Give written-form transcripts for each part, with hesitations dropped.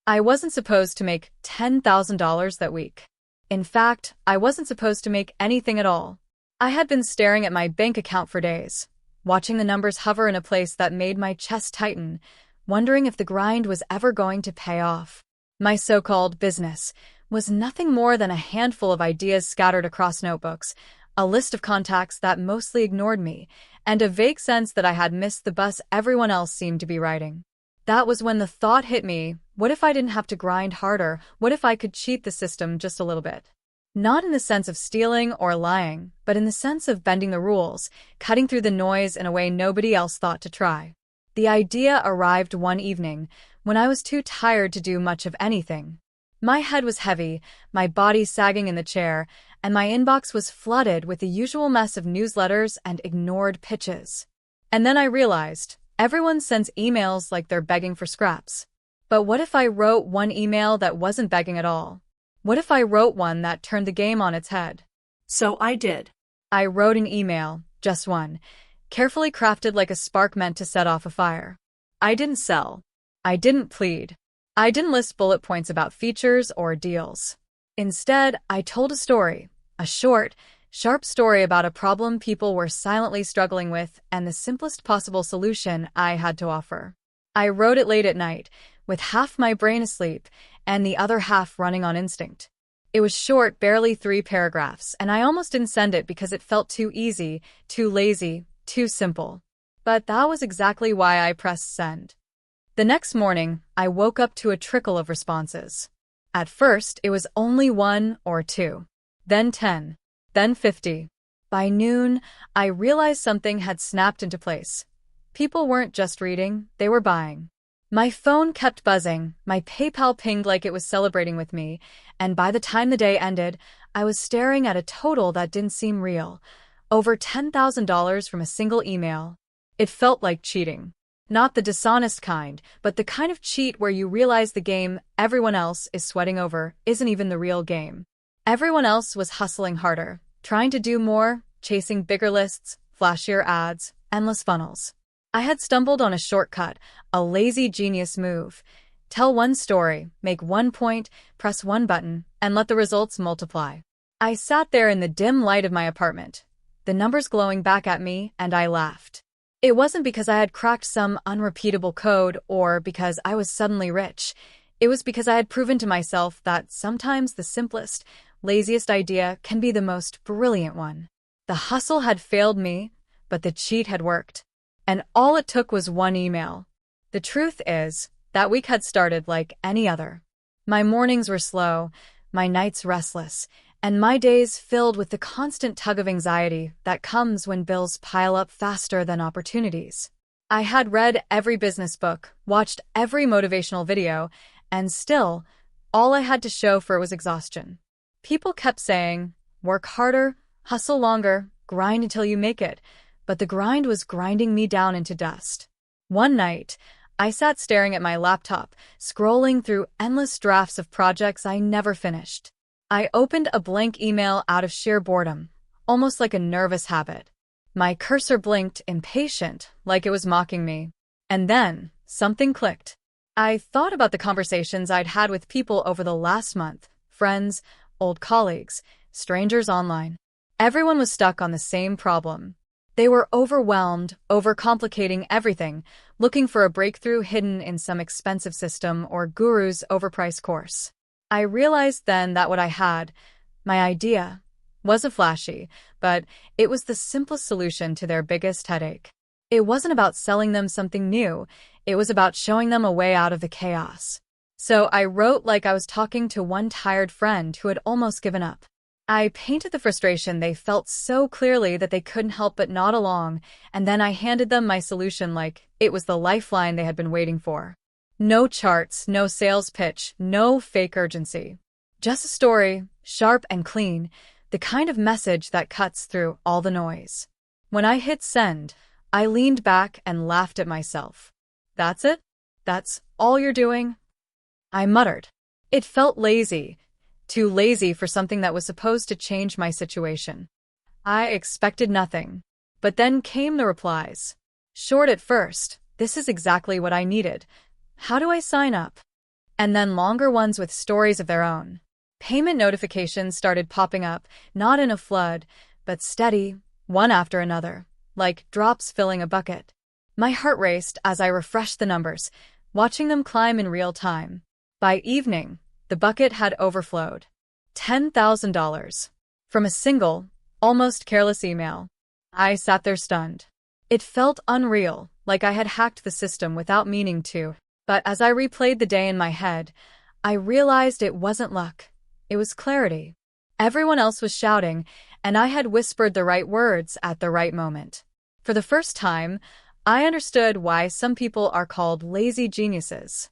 I wasn't supposed to make $10,000 that week. In fact, I wasn't supposed to make anything at all. I had been staring at my bank account for days, watching the numbers hover in a place that made my chest tighten, wondering if the grind was ever going to pay off. My so-called business was nothing more than a handful of ideas scattered across notebooks, a list of contacts that mostly ignored me, and a vague sense that I had missed the bus everyone else seemed to be riding. That was when the thought hit me, what if I didn't have to grind harder? What if I could cheat the system just a little bit? Not in the sense of stealing or lying, but in the sense of bending the rules, cutting through the noise in a way nobody else thought to try. The idea arrived one evening, when I was too tired to do much of anything. My head was heavy, my body sagging in the chair, and my inbox was flooded with the usual mess of newsletters and ignored pitches. And then I realized, everyone sends emails like they're begging for scraps. But what if I wrote one email that wasn't begging at all? What if I wrote one that turned the game on its head? So I did. I wrote an email, just one, carefully crafted like a spark meant to set off a fire. I didn't sell. I didn't plead. I didn't list bullet points about features or deals. Instead, I told a story, a short, sharp story about a problem people were silently struggling with and the simplest possible solution I had to offer. I wrote it late at night, with half my brain asleep and the other half running on instinct. It was short, barely 3 paragraphs, and I almost didn't send it because it felt too easy, too lazy, too simple. But that was exactly why I pressed send. The next morning, I woke up to a trickle of responses. At first, it was only 1 or 2, then 10, then 50. By noon, I realized something had snapped into place. People weren't just reading, they were buying. My phone kept buzzing, my PayPal pinged like it was celebrating with me, and by the time the day ended, I was staring at a total that didn't seem real. Over $10,000 from a single email. It felt like cheating. Not the dishonest kind, but the kind of cheat where you realize the game everyone else is sweating over isn't even the real game. Everyone else was hustling harder, trying to do more, chasing bigger lists, flashier ads, endless funnels. I had stumbled on a shortcut, a lazy genius move. Tell one story, make one point, press one button, and let the results multiply. I sat there in the dim light of my apartment, the numbers glowing back at me, and I laughed. It wasn't because I had cracked some unrepeatable code or because I was suddenly rich. It was because I had proven to myself that sometimes the simplest, laziest idea can be the most brilliant one. The hustle had failed me, but the cheat had worked. And all it took was one email. The truth is, that week had started like any other. My mornings were slow, my nights restless, and my days filled with the constant tug of anxiety that comes when bills pile up faster than opportunities. I had read every business book, watched every motivational video, and still, all I had to show for it was exhaustion. People kept saying, work harder, hustle longer, grind until you make it, but the grind was grinding me down into dust. One night, I sat staring at my laptop, scrolling through endless drafts of projects I never finished. I opened a blank email out of sheer boredom, almost like a nervous habit. My cursor blinked, impatient, like it was mocking me. And then, something clicked. I thought about the conversations I'd had with people over the last month, friends, old colleagues, strangers online. Everyone was stuck on the same problem. They were overwhelmed, overcomplicating everything, looking for a breakthrough hidden in some expensive system or guru's overpriced course. I realized then that what I had, my idea, wasn't flashy, but it was the simplest solution to their biggest headache. It wasn't about selling them something new, it was about showing them a way out of the chaos. So I wrote like I was talking to one tired friend who had almost given up. I painted the frustration they felt so clearly that they couldn't help but nod along, and then I handed them my solution like it was the lifeline they had been waiting for. No charts, no sales pitch, no fake urgency. Just a story, sharp and clean, the kind of message that cuts through all the noise. When I hit send, I leaned back and laughed at myself. That's it? That's all you're doing? I muttered. It felt lazy. Too lazy for something that was supposed to change my situation. I expected nothing. But then came the replies. Short at first, this is exactly what I needed. How do I sign up? and then longer ones with stories of their own. Payment notifications started popping up, not in a flood, but steady, one after another, like drops filling a bucket. My heart raced as I refreshed the numbers, watching them climb in real time. By evening, the bucket had overflowed. $10,000. From a single, almost careless email. I sat there stunned. It felt unreal, like I had hacked the system without meaning to. But as I replayed the day in my head, I realized it wasn't luck. It was clarity. Everyone else was shouting, and I had whispered the right words at the right moment. For the first time, I understood why some people are called lazy geniuses.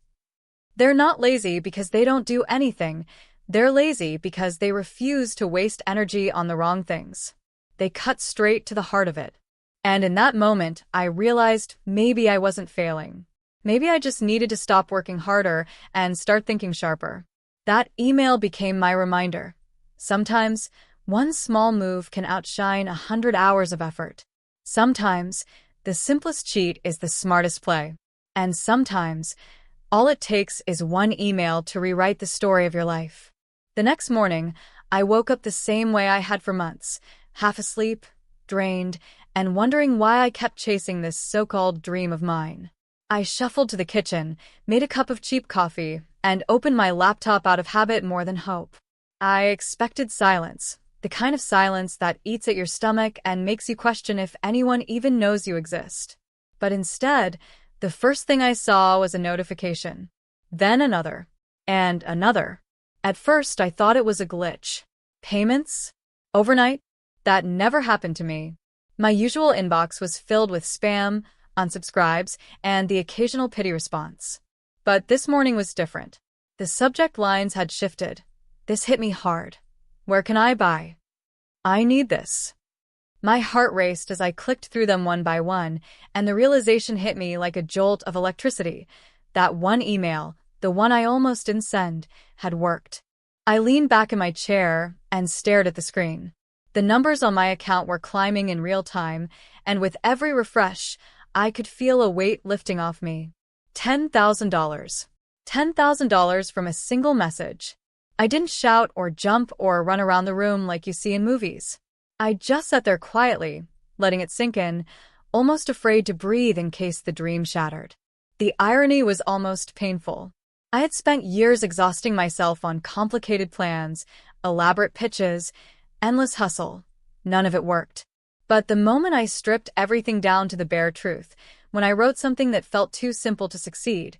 They're not lazy because they don't do anything. They're lazy because they refuse to waste energy on the wrong things. They cut straight to the heart of it. And in that moment, I realized maybe I wasn't failing. Maybe I just needed to stop working harder and start thinking sharper. That email became my reminder. Sometimes, one small move can outshine 100 hours of effort. Sometimes, the simplest cheat is the smartest play. And sometimes, all it takes is one email to rewrite the story of your life. The next morning, I woke up the same way I had for months, half asleep, drained, and wondering why I kept chasing this so-called dream of mine. I shuffled to the kitchen, made a cup of cheap coffee, and opened my laptop out of habit more than hope. I expected silence, the kind of silence that eats at your stomach and makes you question if anyone even knows you exist. But instead, the first thing I saw was a notification. Then another. And another. At first, I thought it was a glitch. Payments? Overnight? That never happened to me. My usual inbox was filled with spam, unsubscribes, and the occasional pity response. But this morning was different. The subject lines had shifted. This hit me hard. Where can I buy? I need this. My heart raced as I clicked through them one by one, and the realization hit me like a jolt of electricity. That one email, the one I almost didn't send, had worked. I leaned back in my chair and stared at the screen. The numbers on my account were climbing in real time, and with every refresh, I could feel a weight lifting off me. $10,000. $10,000 from a single message. I didn't shout or jump or run around the room like you see in movies. I just sat there quietly, letting it sink in, almost afraid to breathe in case the dream shattered. The irony was almost painful. I had spent years exhausting myself on complicated plans, elaborate pitches, endless hustle. None of it worked. But the moment I stripped everything down to the bare truth, when I wrote something that felt too simple to succeed,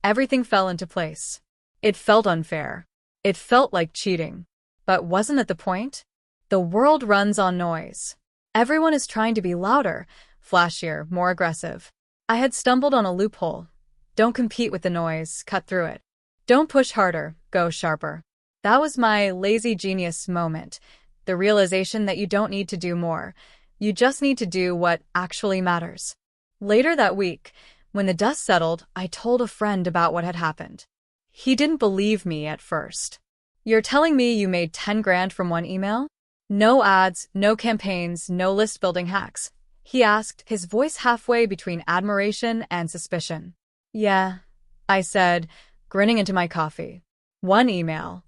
everything fell into place. It felt unfair. It felt like cheating. But wasn't it the point? The world runs on noise. Everyone is trying to be louder, flashier, more aggressive. I had stumbled on a loophole. Don't compete with the noise, cut through it. Don't push harder, go sharper. That was my lazy genius moment. The realization that you don't need to do more. You just need to do what actually matters. Later that week, when the dust settled, I told a friend about what had happened. He didn't believe me at first. You're telling me you made 10 grand from one email? No ads, no campaigns, no list-building hacks. He asked, his voice halfway between admiration and suspicion. Yeah, I said, grinning into my coffee. One email.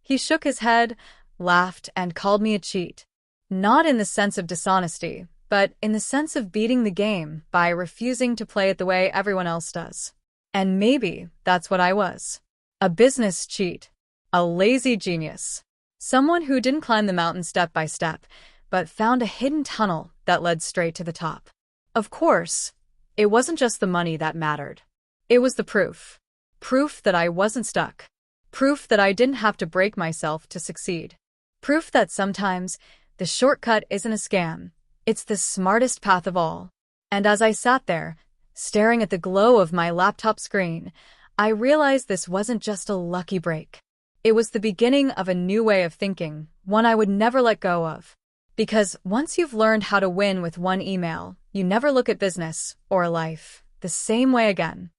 He shook his head, laughed, and called me a cheat. Not in the sense of dishonesty, but in the sense of beating the game by refusing to play it the way everyone else does. And maybe that's what I was. A business cheat. A lazy genius. Someone who didn't climb the mountain step by step, but found a hidden tunnel that led straight to the top. Of course, it wasn't just the money that mattered. It was the proof. Proof that I wasn't stuck. Proof that I didn't have to break myself to succeed. Proof that sometimes the shortcut isn't a scam. It's the smartest path of all. And as I sat there, staring at the glow of my laptop screen, I realized this wasn't just a lucky break. It was the beginning of a new way of thinking, one I would never let go of. Because once you've learned how to win with one email, you never look at business or life the same way again.